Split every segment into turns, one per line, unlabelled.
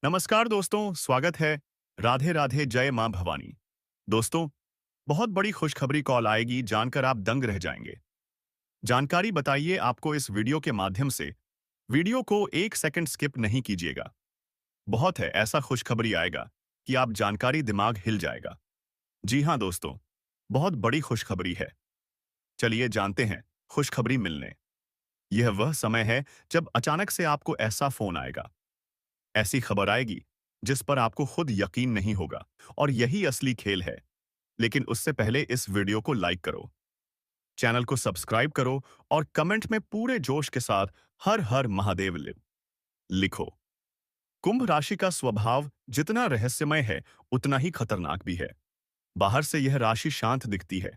नमस्कार दोस्तों, स्वागत है। राधे राधे, जय मां भवानी। दोस्तों, बहुत बड़ी खुशखबरी कॉल आएगी जानकर आप दंग रह जाएंगे। जानकारी बताइए आपको इस वीडियो के माध्यम से। वीडियो को 1 सेकंड स्किप नहीं कीजिएगा। बहुत है ऐसा खुशखबरी आएगा कि आप जानकारी दिमाग हिल जाएगा। जी हाँ दोस्तों, बहुत बड़ी खुशखबरी है। चलिए जानते हैं खुशखबरी मिलने। यह वह समय है जब अचानक से आपको ऐसा फोन आएगा, ऐसी खबर आएगी जिस पर आपको खुद यकीन नहीं होगा। और यही असली खेल है। लेकिन उससे पहले इस वीडियो को लाइक करो, चैनल को सब्सक्राइब करो और कमेंट में पूरे जोश के साथ हर हर महादेव लिखो। कुंभ राशि का स्वभाव जितना रहस्यमय है उतना ही खतरनाक भी है। बाहर से यह राशि शांत दिखती है,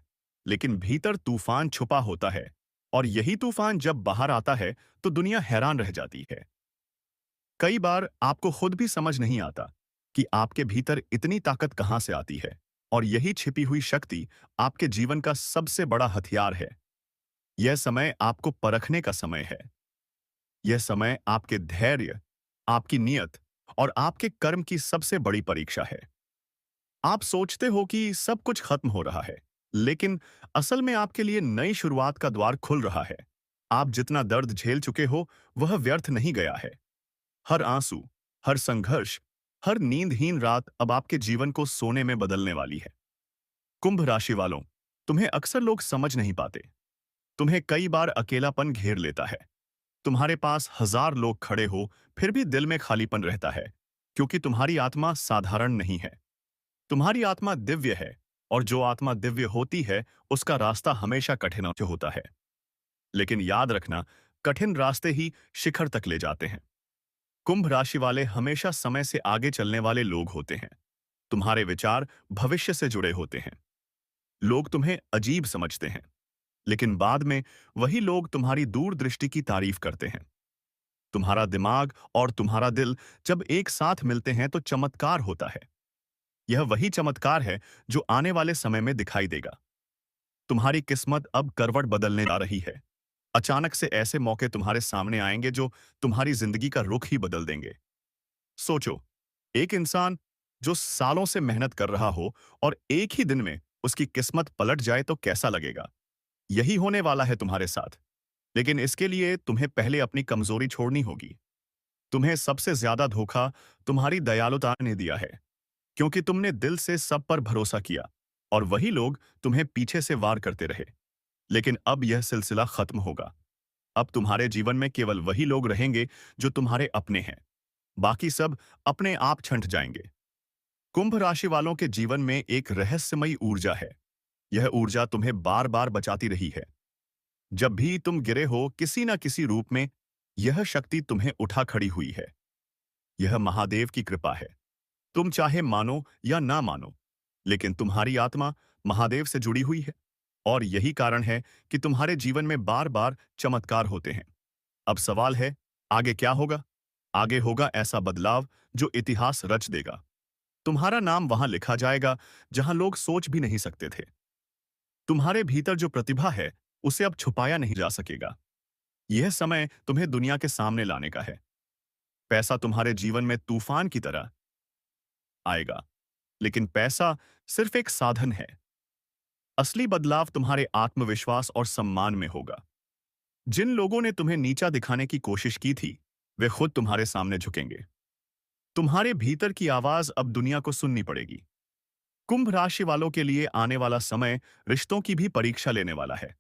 लेकिन भीतर तूफान छुपा होता है। और यही तूफान जब बाहर आता है तो दुनिया हैरान रह जाती है। कई बार आपको खुद भी समझ नहीं आता कि आपके भीतर इतनी ताकत कहां से आती है। और यही छिपी हुई शक्ति आपके जीवन का सबसे बड़ा हथियार है। यह समय आपको परखने का समय है। यह समय आपके धैर्य, आपकी नियत और आपके कर्म की सबसे बड़ी परीक्षा है। आप सोचते हो कि सब कुछ खत्म हो रहा है, लेकिन असल में आपके लिए नई शुरुआत का द्वार खुल रहा है। आप जितना दर्द झेल चुके हो वह व्यर्थ नहीं गया है। हर आंसू, हर संघर्ष, हर नींदहीन रात अब आपके जीवन को सोने में बदलने वाली है। कुंभ राशि वालों, तुम्हें अक्सर लोग समझ नहीं पाते। तुम्हें कई बार अकेलापन घेर लेता है। तुम्हारे पास हजार लोग खड़े हो, फिर भी दिल में खालीपन रहता है, क्योंकि तुम्हारी आत्मा साधारण नहीं है। तुम्हारी आत्मा दिव्य है। और जो आत्मा दिव्य होती है उसका रास्ता हमेशा कठिन होता है। लेकिन याद रखना, कठिन रास्ते ही शिखर तक ले जाते हैं। कुंभ राशि वाले हमेशा समय से आगे चलने वाले लोग होते हैं। तुम्हारे विचार भविष्य से जुड़े होते हैं। लोग तुम्हें अजीब समझते हैं, लेकिन बाद में वही लोग तुम्हारी दूरदृष्टि की तारीफ करते हैं। तुम्हारा दिमाग और तुम्हारा दिल जब एक साथ मिलते हैं तो चमत्कार होता है। यह वही चमत्कार है जो आने वाले समय में दिखाई देगा। तुम्हारी किस्मत अब करवट बदलने जा रही है। अचानक से ऐसे मौके तुम्हारे सामने आएंगे जो तुम्हारी जिंदगी का रुख ही बदल देंगे। सोचो, एक इंसान जो सालों से मेहनत कर रहा हो और एक ही दिन में उसकी किस्मत पलट जाए तो कैसा लगेगा। यही होने वाला है तुम्हारे साथ। लेकिन इसके लिए तुम्हें पहले अपनी कमजोरी छोड़नी होगी। तुम्हें सबसे ज्यादा धोखा तुम्हारी दयालुता ने दिया है, क्योंकि तुमने दिल से सब पर भरोसा किया और वही लोग तुम्हें पीछे से वार करते रहे। लेकिन अब यह सिलसिला खत्म होगा। अब तुम्हारे जीवन में केवल वही लोग रहेंगे जो तुम्हारे अपने हैं। बाकी सब अपने आप छंट जाएंगे। कुंभ राशि वालों के जीवन में एक रहस्यमयी ऊर्जा है। यह ऊर्जा तुम्हें बार बार बचाती रही है। जब भी तुम गिरे हो किसी न किसी रूप में, यह शक्ति तुम्हें उठा खड़ी हुई है। यह महादेव की कृपा है। तुम चाहे मानो या ना मानो, लेकिन तुम्हारी आत्मा महादेव से जुड़ी हुई है। और यही कारण है कि तुम्हारे जीवन में बार बार चमत्कार होते हैं। अब सवाल है, आगे क्या होगा? आगे होगा ऐसा बदलाव जो इतिहास रच देगा। तुम्हारा नाम वहां लिखा जाएगा जहां लोग सोच भी नहीं सकते थे। तुम्हारे भीतर जो प्रतिभा है उसे अब छुपाया नहीं जा सकेगा। यह समय तुम्हें दुनिया के सामने लाने का है। पैसा तुम्हारे जीवन में तूफान की तरह आएगा, लेकिन पैसा सिर्फ एक साधन है। असली बदलाव तुम्हारे आत्मविश्वास और सम्मान में होगा। जिन लोगों ने तुम्हें नीचा दिखाने की कोशिश की थी, वे खुद तुम्हारे सामने झुकेंगे। तुम्हारे भीतर की आवाज अब दुनिया को सुननी पड़ेगी। कुंभ राशि वालों के लिए आने वाला समय रिश्तों की भी परीक्षा लेने वाला है।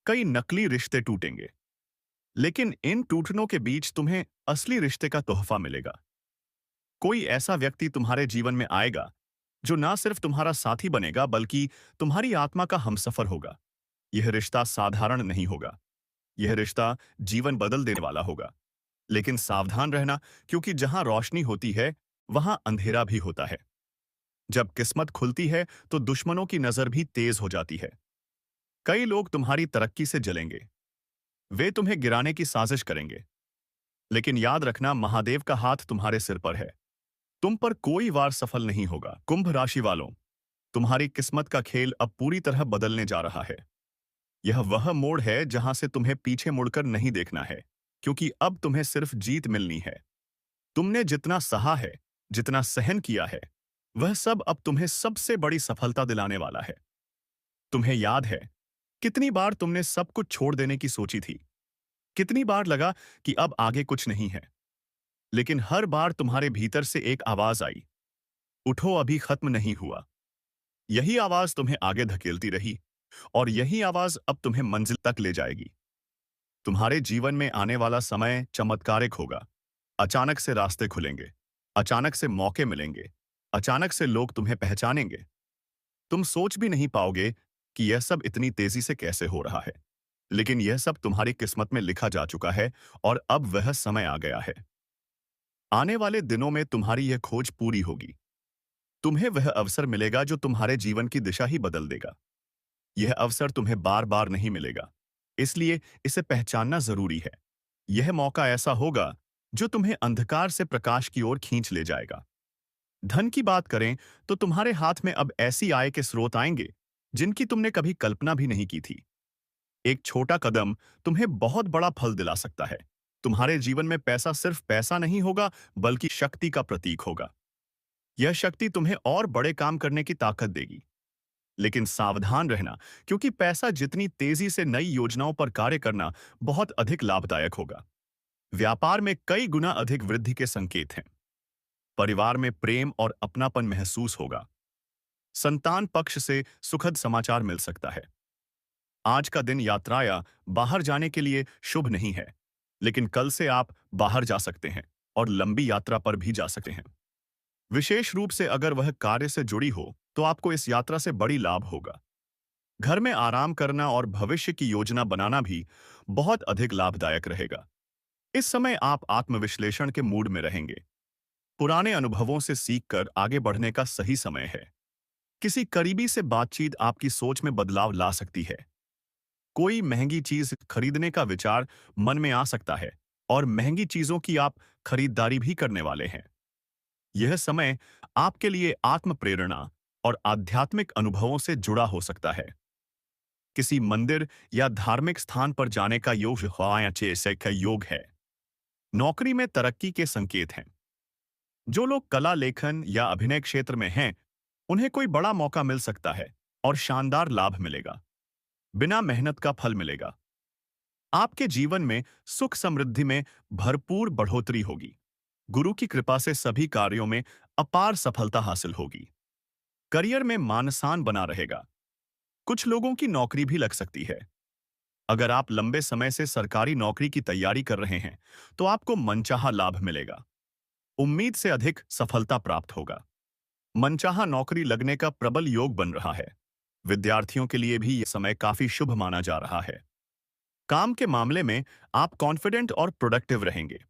कई नकली रिश्ते टूटेंगे, लेकिन इन टूटनों के बीच तुम्हें असली रिश्ते का तोहफा मिलेगा। कोई ऐसा व्यक्ति तुम्हारे जीवन में आएगा जो ना सिर्फ तुम्हारा साथी बनेगा बल्कि तुम्हारी आत्मा का हमसफर होगा। यह रिश्ता साधारण नहीं होगा। यह रिश्ता जीवन बदल देने वाला होगा। लेकिन सावधान रहना, क्योंकि जहां रोशनी होती है वहां अंधेरा भी होता है। जब किस्मत खुलती है तो दुश्मनों की नजर भी तेज हो जाती है। कई लोग तुम्हारी तरक्की से जलेंगे। वे तुम्हें गिराने की साजिश करेंगे। लेकिन याद रखना, महादेव का हाथ तुम्हारे सिर पर है। तुम पर कोई वार सफल नहीं होगा। कुंभ राशि वालों, तुम्हारी किस्मत का खेल अब पूरी तरह बदलने जा रहा है। यह वह मोड़ है जहां से तुम्हें पीछे मुड़कर नहीं देखना है, क्योंकि अब तुम्हें सिर्फ जीत मिलनी है। तुमने जितना सहा है, जितना सहन किया है, वह सब अब तुम्हें सबसे बड़ी सफलता दिलाने वाला है। तुम्हें याद है कितनी बार तुमने सब कुछ छोड़ देने की सोची थी? कितनी बार लगा कि अब आगे कुछ नहीं है? लेकिन हर बार तुम्हारे भीतर से एक आवाज आई, उठो, अभी खत्म नहीं हुआ। यही आवाज तुम्हें आगे धकेलती रही और यही आवाज अब तुम्हें मंजिल तक ले जाएगी। तुम्हारे जीवन में आने वाला समय चमत्कारिक होगा। अचानक से रास्ते खुलेंगे, अचानक से मौके मिलेंगे, अचानक से लोग तुम्हें पहचानेंगे। तुम सोच भी नहीं पाओगे कि यह सब इतनी तेजी से कैसे हो रहा है। लेकिन यह सब तुम्हारी किस्मत में लिखा जा चुका है और अब वह समय आ गया है। आने वाले दिनों में तुम्हारी यह खोज पूरी होगी। तुम्हें वह अवसर मिलेगा जो तुम्हारे जीवन की दिशा ही बदल देगा। यह अवसर तुम्हें बार बार नहीं मिलेगा, इसलिए इसे पहचानना जरूरी है। यह मौका ऐसा होगा जो तुम्हें अंधकार से प्रकाश की ओर खींच ले जाएगा। धन की बात करें तो तुम्हारे हाथ में अब ऐसी आय के स्रोत आएंगे जिनकी तुमने कभी कल्पना भी नहीं की थी। एक छोटा कदम तुम्हें बहुत बड़ा फल दिला सकता है। तुम्हारे जीवन में पैसा सिर्फ पैसा नहीं होगा, बल्कि शक्ति का प्रतीक होगा। यह शक्ति तुम्हें और बड़े काम करने की ताकत देगी। लेकिन सावधान रहना, क्योंकि पैसा जितनी तेजी से नई योजनाओं पर कार्य करना बहुत अधिक लाभदायक होगा। व्यापार में कई गुना अधिक वृद्धि के संकेत हैं। परिवार में प्रेम और अपनापन महसूस होगा। संतान पक्ष से सुखद समाचार मिल सकता है। आज का दिन यात्रा या बाहर जाने के लिए शुभ नहीं है, लेकिन कल से आप बाहर जा सकते हैं और लंबी यात्रा पर भी जा सकते हैं। विशेष रूप से अगर वह कार्य से जुड़ी हो, तो आपको इस यात्रा से बड़ी लाभ होगा। घर में आराम करना और भविष्य की योजना बनाना भी बहुत अधिक लाभदायक रहेगा। इस समय आप आत्मविश्लेषण के मूड में रहेंगे। पुराने अनुभवों से सीखकर आगे बढ़ने का सही समय है। किसी करीबी से बातचीत आपकी सोच में बदलाव ला सकती है। कोई महंगी चीज खरीदने का विचार मन में आ सकता है और महंगी चीजों की आप खरीदारी भी करने वाले हैं। यह समय आपके लिए आत्म प्रेरणा और आध्यात्मिक अनुभवों से जुड़ा हो सकता है। किसी मंदिर या धार्मिक स्थान पर जाने का योग से का योग है। नौकरी में तरक्की के संकेत हैं। जो लोग कला, लेखन या अभिनय क्षेत्र में हैं, उन्हें कोई बड़ा मौका मिल सकता है और शानदार लाभ मिलेगा। बिना मेहनत का फल मिलेगा। आपके जीवन में सुख समृद्धि में भरपूर बढ़ोतरी होगी। गुरु की कृपा से सभी कार्यों में अपार सफलता हासिल होगी। करियर में मान-सम्मान बना रहेगा। कुछ लोगों की नौकरी भी लग सकती है। अगर आप लंबे समय से सरकारी नौकरी की तैयारी कर रहे हैं, तो आपको मनचाहा लाभ मिलेगा। उम्मीद से अधिक सफलता प्राप्त होगा। मनचाहा नौकरी लगने का प्रबल योग बन रहा है। विद्यार्थियों के लिए भी यह समय काफी शुभ माना जा रहा है। काम के मामले में आप कॉन्फिडेंट और प्रोडक्टिव रहेंगे।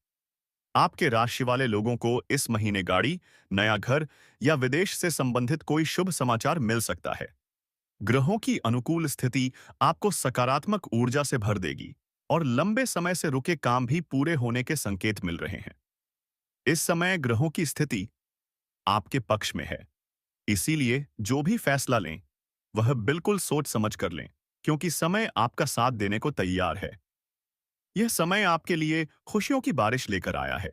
आपके राशि वाले लोगों को इस महीने गाड़ी, नया घर या विदेश से संबंधित कोई शुभ समाचार मिल सकता है। ग्रहों की अनुकूल स्थिति आपको सकारात्मक ऊर्जा से भर देगी और लंबे समय से रुके काम भी पूरे होने के संकेत मिल रहे हैं। इस समय ग्रहों की स्थिति आपके पक्ष में है, इसीलिए जो भी फैसला लें, वह बिल्कुल सोच समझ कर लें, क्योंकि समय आपका साथ देने को तैयार है। यह समय आपके लिए खुशियों की बारिश लेकर आया है।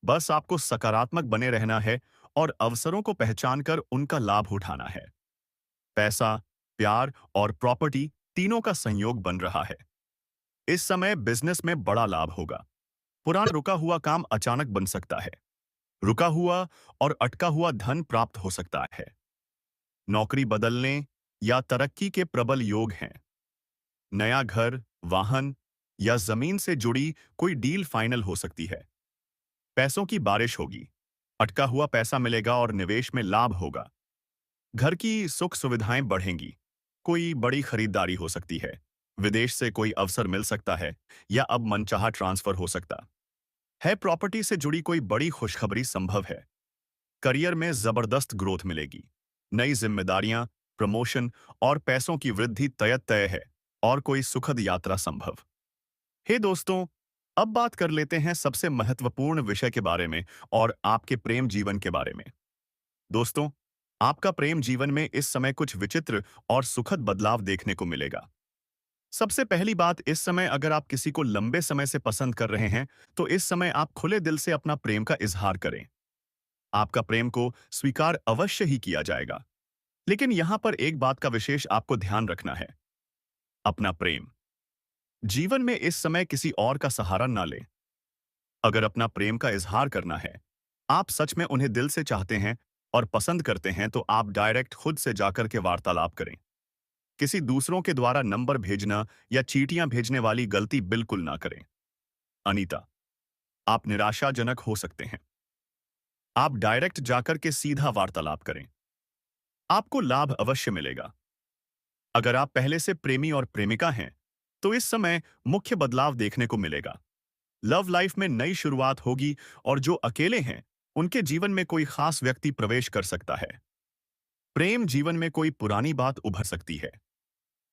बस आपको सकारात्मक बने रहना है और अवसरों को पहचानकर उनका लाभ उठाना है। पैसा, प्यार और प्रॉपर्टी तीनों का संयोग बन रहा है। इस समय बिजनेस में बड़ा लाभ होगा। पुराना रुका हुआ काम अचानक बन सकता है। रुका हुआ और अटका हुआ धन प्राप्त हो सकता है। नौकरी बदलने या तरक्की के प्रबल योग हैं। नया घर, वाहन या जमीन से जुड़ी कोई डील फाइनल हो सकती है। पैसों की बारिश होगी। अटका हुआ पैसा मिलेगा और निवेश में लाभ होगा। घर की सुख सुविधाएं बढ़ेंगी। कोई बड़ी खरीदारी हो सकती है। विदेश से कोई अवसर मिल सकता है या अब मनचाहा ट्रांसफर हो सकता है। प्रॉपर्टी से जुड़ी कोई बड़ी खुशखबरी संभव है। करियर में जबरदस्त ग्रोथ मिलेगी। नई जिम्मेदारियां, प्रमोशन और पैसों की वृद्धि तय तय है और कोई सुखद यात्रा संभव। हे दोस्तों, अब बात कर लेते हैं सबसे महत्वपूर्ण विषय के बारे में और आपके प्रेम जीवन के बारे में। दोस्तों, आपका प्रेम जीवन में इस समय कुछ विचित्र और सुखद बदलाव देखने को मिलेगा। सबसे पहली बात, इस समय अगर आप किसी को लंबे समय से पसंद कर रहे हैं, तो इस समय आप खुले दिल से अपना प्रेम का इजहार करें। आपका प्रेम को स्वीकार अवश्य ही किया जाएगा। लेकिन यहां पर एक बात का विशेष आपको ध्यान रखना है। अपना प्रेम जीवन में इस समय किसी और का सहारा ना लें। अगर अपना प्रेम का इजहार करना है, आप सच में उन्हें दिल से चाहते हैं और पसंद करते हैं, तो आप डायरेक्ट खुद से जाकर के वार्तालाप करें। किसी दूसरों के द्वारा नंबर भेजना या चीटियां भेजने वाली गलती बिल्कुल ना करें। अनीता, आप निराशाजनक हो सकते हैं। आप डायरेक्ट जाकर के सीधा वार्तालाप करें। आपको लाभ अवश्य मिलेगा। अगर आप पहले से प्रेमी और प्रेमिका हैं, तो इस समय मुख्य बदलाव देखने को मिलेगा। लव लाइफ में नई शुरुआत होगी और जो अकेले हैं, उनके जीवन में कोई खास व्यक्ति प्रवेश कर सकता है। प्रेम जीवन में कोई पुरानी बात उभर सकती है,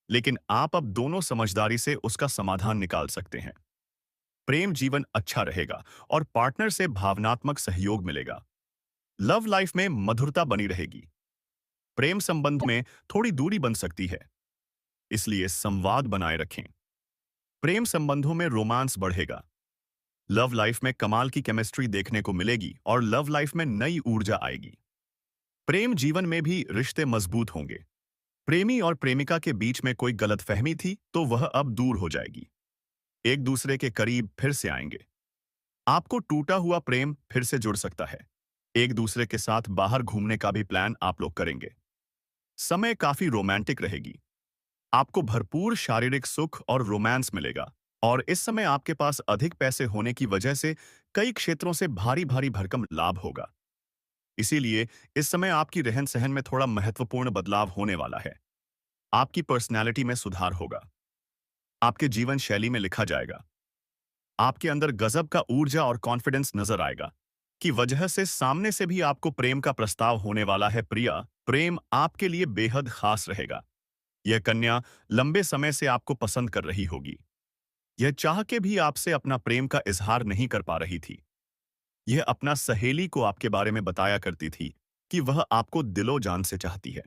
लेकिन आप अब दोनों समझदारी से उसका समाधान निकाल सकते हैं। प्रेम जीवन अच्छा रहेगा और पार्टनर से भावनात्मक सहयोग मिलेगा। लव लाइफ में मधुरता बनी रहेगी। प्रेम संबंध में थोड़ी दूरी बन सकती है, इसलिए संवाद बनाए रखें। प्रेम संबंधों में रोमांस बढ़ेगा। लव लाइफ में कमाल की केमिस्ट्री देखने को मिलेगी और लव लाइफ में नई ऊर्जा आएगी। प्रेम जीवन में भी रिश्ते मजबूत होंगे। प्रेमी और प्रेमिका के बीच में कोई गलतफहमी थी, तो वह अब दूर हो जाएगी। एक दूसरे के करीब फिर से आएंगे। आपको टूटा हुआ प्रेम फिर से जुड़ सकता है। एक दूसरे के साथ बाहर घूमने का भी प्लान आप लोग करेंगे। समय काफी रोमांटिक रहेगी। आपको भरपूर शारीरिक सुख और रोमांस मिलेगा और इस समय आपके पास अधिक पैसे होने की वजह से कई क्षेत्रों से भारी भारी भरकम लाभ होगा। इसीलिए इस समय आपकी रहन सहन में थोड़ा महत्वपूर्ण बदलाव होने वाला है। आपकी पर्सनैलिटी में सुधार होगा। आपके जीवन शैली में लिखा जाएगा। आपके अंदर गजब का ऊर्जा और कॉन्फिडेंस नजर आएगा कि वजह से सामने से भी आपको प्रेम का प्रस्ताव होने वाला है। प्रिया, प्रेम आपके लिए बेहद खास रहेगा। यह कन्या लंबे समय से आपको पसंद कर रही होगी। यह चाह के भी आपसे अपना प्रेम का इजहार नहीं कर पा रही थी। यह अपना सहेली को आपके बारे में बताया करती थी कि वह आपको दिलो जान से चाहती है।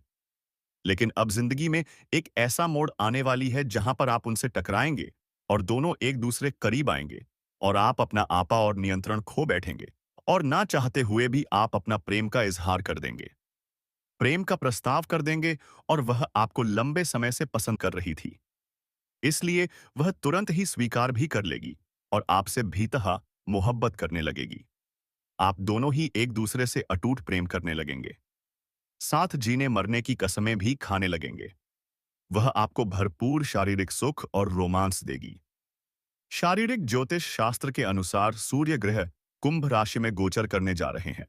लेकिन अब जिंदगी में एक ऐसा मोड़ आने वाली है जहां पर आप उनसे टकराएंगे और दोनों एक दूसरे करीब आएंगे और आप अपना आपा और नियंत्रण खो बैठेंगे और ना चाहते हुए भी आप अपना प्रेम का इजहार कर देंगे। प्रेम का प्रस्ताव कर देंगे और वह आपको लंबे समय से पसंद कर रही थी, इसलिए वह तुरंत ही स्वीकार भी कर लेगी और आपसे भीतहा मोहब्बत करने लगेगी। आप दोनों ही एक दूसरे से अटूट प्रेम करने लगेंगे। साथ जीने मरने की कसमें भी खाने लगेंगे। वह आपको भरपूर शारीरिक सुख और रोमांस देगी। शारीरिक ज्योतिष शास्त्र के अनुसार सूर्य ग्रह कुंभ राशि में गोचर करने जा रहे हैं।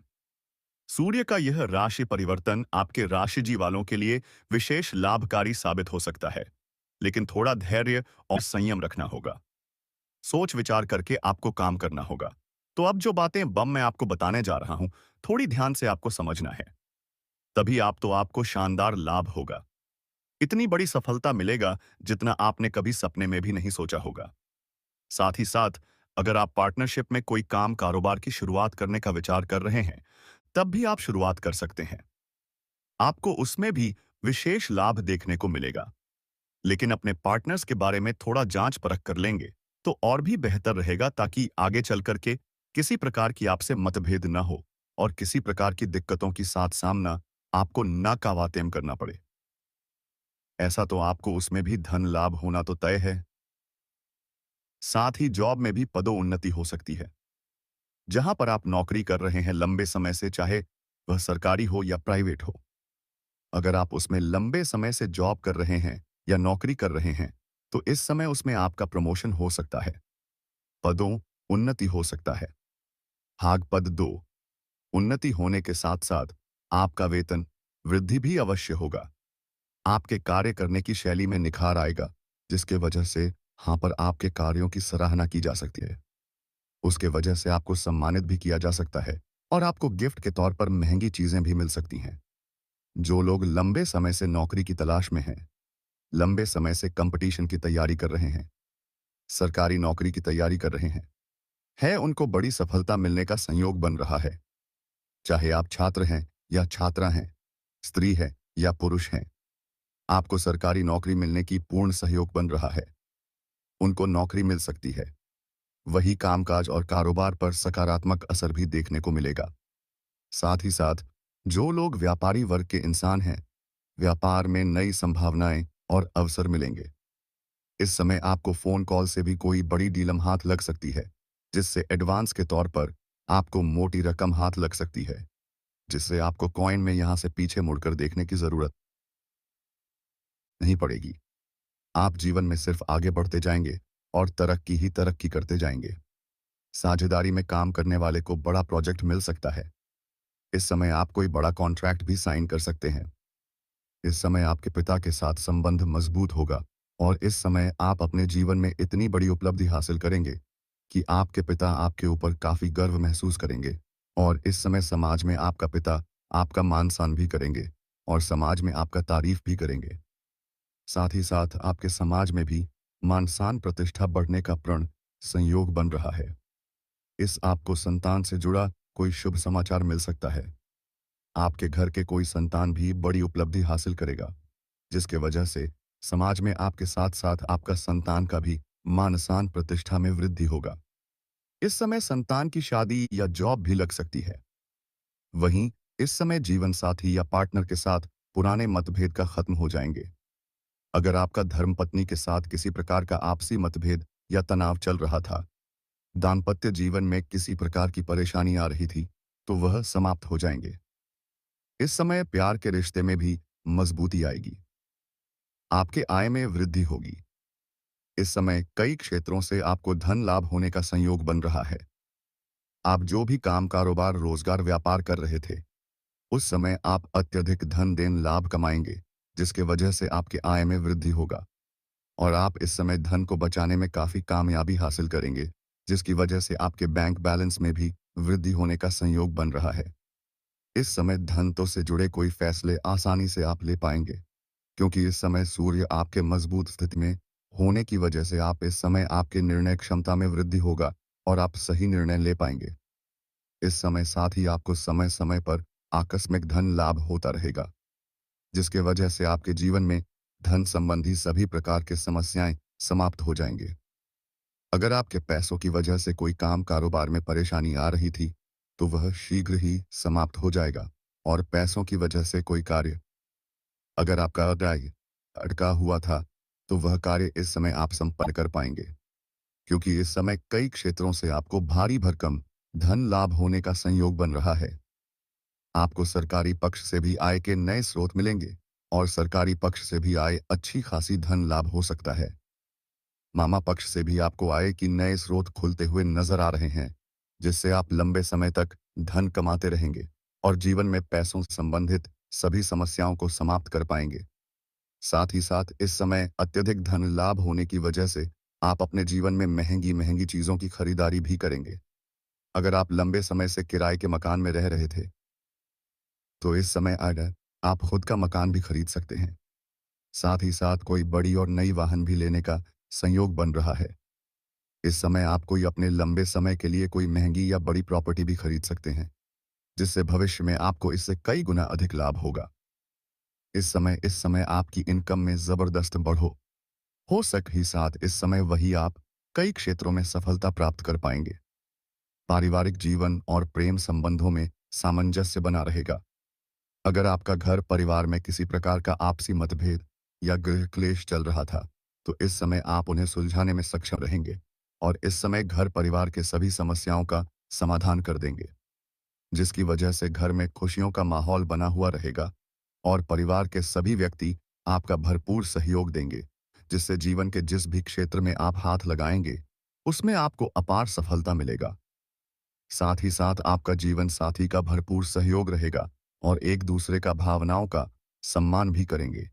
सूर्य का यह राशि परिवर्तन आपके राशिजी वालों के लिए विशेष लाभकारी साबित हो सकता है, लेकिन थोड़ा धैर्य और संयम रखना होगा। सोच विचार करके आपको काम करना होगा। तो अब जो बातें बम मैं आपको बताने जा रहा हूं, थोड़ी ध्यान से आपको समझना है। तभी आपको शानदार लाभ होगा। इतनी बड़ी सफलता मिलेगा जितना आपने कभी सपने में भी नहीं सोचा होगा। साथ ही साथ अगर आप पार्टनरशिप में कोई काम कारोबार की शुरुआत करने का विचार कर रहे हैं, तब भी आप शुरुआत कर सकते हैं। आपको उसमें भी विशेष लाभ देखने को मिलेगा। लेकिन अपने पार्टनर्स के बारे में थोड़ा जांच परख कर लेंगे तो और भी बेहतर रहेगा, ताकि आगे चल करके किसी प्रकार की आपसे मतभेद न हो और किसी प्रकार की दिक्कतों के साथ सामना आपको ना कावातेम करना पड़े। ऐसा तो आपको उसमें भी धन लाभ होना तो तय है। साथ ही जॉब में भी पदोन्नति हो सकती है। जहां पर आप नौकरी कर रहे हैं लंबे समय से, चाहे वह सरकारी हो या प्राइवेट हो, अगर आप उसमें लंबे समय से जॉब कर रहे हैं या नौकरी कर रहे हैं, तो इस समय उसमें आपका प्रमोशन हो सकता है। पदों उन्नति हो सकता है। भाग पद 2, उन्नति होने के साथ साथ आपका वेतन वृद्धि भी अवश्य होगा। आपके कार्य करने की शैली में निखार आएगा, जिसके वजह से यहाँ पर आपके कार्यों की सराहना की जा सकती है। उसके वजह से आपको सम्मानित भी किया जा सकता है और आपको गिफ्ट के तौर पर महंगी चीजें भी मिल सकती हैं। जो लोग लंबे समय से नौकरी की तलाश में हैं, लंबे समय से कंपटीशन की तैयारी कर रहे हैं, सरकारी नौकरी की तैयारी कर रहे हैं, उनको बड़ी सफलता मिलने का संयोग बन रहा है। चाहे आप छात्र हैं या छात्रा हैं, स्त्री है या पुरुष हैं, आपको सरकारी नौकरी मिलने की पूर्ण सहयोग बन रहा है। उनको नौकरी मिल सकती है। वही कामकाज और कारोबार पर सकारात्मक असर भी देखने को मिलेगा। साथ ही साथ जो लोग व्यापारी वर्ग के इंसान हैं, व्यापार में नई संभावनाएं और अवसर मिलेंगे। इस समय आपको फोन कॉल से भी कोई बड़ी डील हाथ लग सकती है, जिससे एडवांस के तौर पर आपको मोटी रकम हाथ लग सकती है, जिससे आपको कॉइन में यहां से पीछे मुड़कर देखने की जरूरत नहीं पड़ेगी। आप जीवन में सिर्फ आगे बढ़ते जाएंगे और तरक्की ही तरक्की करते जाएंगे। साझेदारी में काम करने वाले को बड़ा प्रोजेक्ट मिल सकता है। इस समय आप कोई बड़ा कॉन्ट्रैक्ट भी साइन कर सकते हैं। इस समय आपके पिता के साथ संबंध मजबूत होगा और इस समय आप अपने जीवन में इतनी बड़ी उपलब्धि हासिल करेंगे कि आपके पिता आपके ऊपर काफी गर्व महसूस करेंगे और इस समय समाज में आपका पिता आपका मान सम्मान भी करेंगे और समाज में आपका तारीफ भी करेंगे। साथ ही साथ आपके समाज में भी मान सम्मान प्रतिष्ठा बढ़ने का प्रण संयोग बन रहा है। इस आपको संतान से जुड़ा कोई शुभ समाचार मिल सकता है। आपके घर के कोई संतान भी बड़ी उपलब्धि हासिल करेगा, जिसके वजह से समाज में आपके साथ साथ आपका संतान का भी मान सम्मान प्रतिष्ठा में वृद्धि होगा। इस समय संतान की शादी या जॉब भी लग सकती है। वहीं इस समय जीवन साथी या पार्टनर के साथ पुराने मतभेद का खत्म हो जाएंगे। अगर आपका धर्मपत्नी के साथ किसी प्रकार का आपसी मतभेद या तनाव चल रहा था, दाम्पत्य जीवन में किसी प्रकार की परेशानी आ रही थी, तो वह समाप्त हो जाएंगे। इस समय प्यार के रिश्ते में भी मजबूती आएगी। आपके आय में वृद्धि होगी। इस समय कई क्षेत्रों से आपको धन लाभ होने का संयोग बन रहा है। आप जो भी काम कारोबार रोजगार व्यापार कर रहे थे, उस समय आप अत्यधिक धन देन लाभ कमाएंगे, जिसके वजह से आपके आय में वृद्धि होगा और आप इस समय धन को बचाने में काफी कामयाबी हासिल करेंगे, जिसकी वजह से आपके बैंक बैलेंस में भी वृद्धि होने का संयोग बन रहा है। इस समय धन तो से जुड़े कोई फैसले आसानी से आप ले पाएंगे, क्योंकि इस समय सूर्य आपके मजबूत स्थिति में होने की वजह से आप इस समय आपके निर्णय क्षमता में वृद्धि होगा और आप सही निर्णय ले पाएंगे। इस समय साथ ही आपको समय समय पर आकस्मिक धन लाभ होता रहेगा, जिसके वजह से आपके जीवन में धन संबंधी सभी प्रकार की समस्याएं समाप्त हो जाएंगे। अगर आपके पैसों की वजह से कोई काम कारोबार में परेशानी आ रही थी, तो वह शीघ्र ही समाप्त हो जाएगा और पैसों की वजह से कोई कार्य अगर आपका आय अटका हुआ था, तो वह कार्य इस समय आप संपन्न कर पाएंगे, क्योंकि इस समय कई क्षेत्रों से आपको भारी भरकम धन लाभ होने का संयोग बन रहा है। आपको सरकारी पक्ष से भी आय के नए स्रोत मिलेंगे और सरकारी पक्ष से भी आय अच्छी खासी धन लाभ हो सकता है। मामा पक्ष से भी आपको आय की नए स्रोत खुलते हुए नजर आ रहे हैं, जिससे आप लंबे समय तक धन कमाते रहेंगे और जीवन में पैसों से संबंधित सभी समस्याओं को समाप्त कर पाएंगे। साथ ही साथ इस समय अत्यधिक धन लाभ होने की वजह से आप अपने जीवन में महंगी महंगी चीजों की खरीदारी भी करेंगे। अगर आप लंबे समय से किराए के मकान में रह रहे थे, तो इस समय अगर आप खुद का मकान भी खरीद सकते हैं। साथ ही साथ कोई बड़ी और नई वाहन भी लेने का संयोग बन रहा है। इस समय आप कोई अपने लंबे समय के लिए कोई महंगी या बड़ी प्रॉपर्टी भी खरीद सकते हैं, जिससे भविष्य में आपको इससे कई गुना अधिक लाभ होगा। इस समय आपकी इनकम में जबरदस्त बढ़ो हो सक ही साथ इस समय वही आप कई क्षेत्रों में सफलता प्राप्त कर पाएंगे। पारिवारिक जीवन और प्रेम संबंधों में सामंजस्य बना रहेगा। अगर आपका घर परिवार में किसी प्रकार का आपसी मतभेद या गृह क्लेश चल रहा था, तो इस समय आप उन्हें सुलझाने में सक्षम रहेंगे और इस समय घर परिवार के सभी समस्याओं का समाधान कर देंगे, जिसकी वजह से घर में खुशियों का माहौल बना हुआ रहेगा और परिवार के सभी व्यक्ति आपका भरपूर सहयोग देंगे, जिससे जीवन के जिस भी क्षेत्र में आप हाथ लगाएंगे, उसमें आपको अपार सफलता मिलेगा। साथ ही साथ आपका जीवन साथी का भरपूर सहयोग रहेगा और एक दूसरे का भावनाओं का सम्मान भी करेंगे।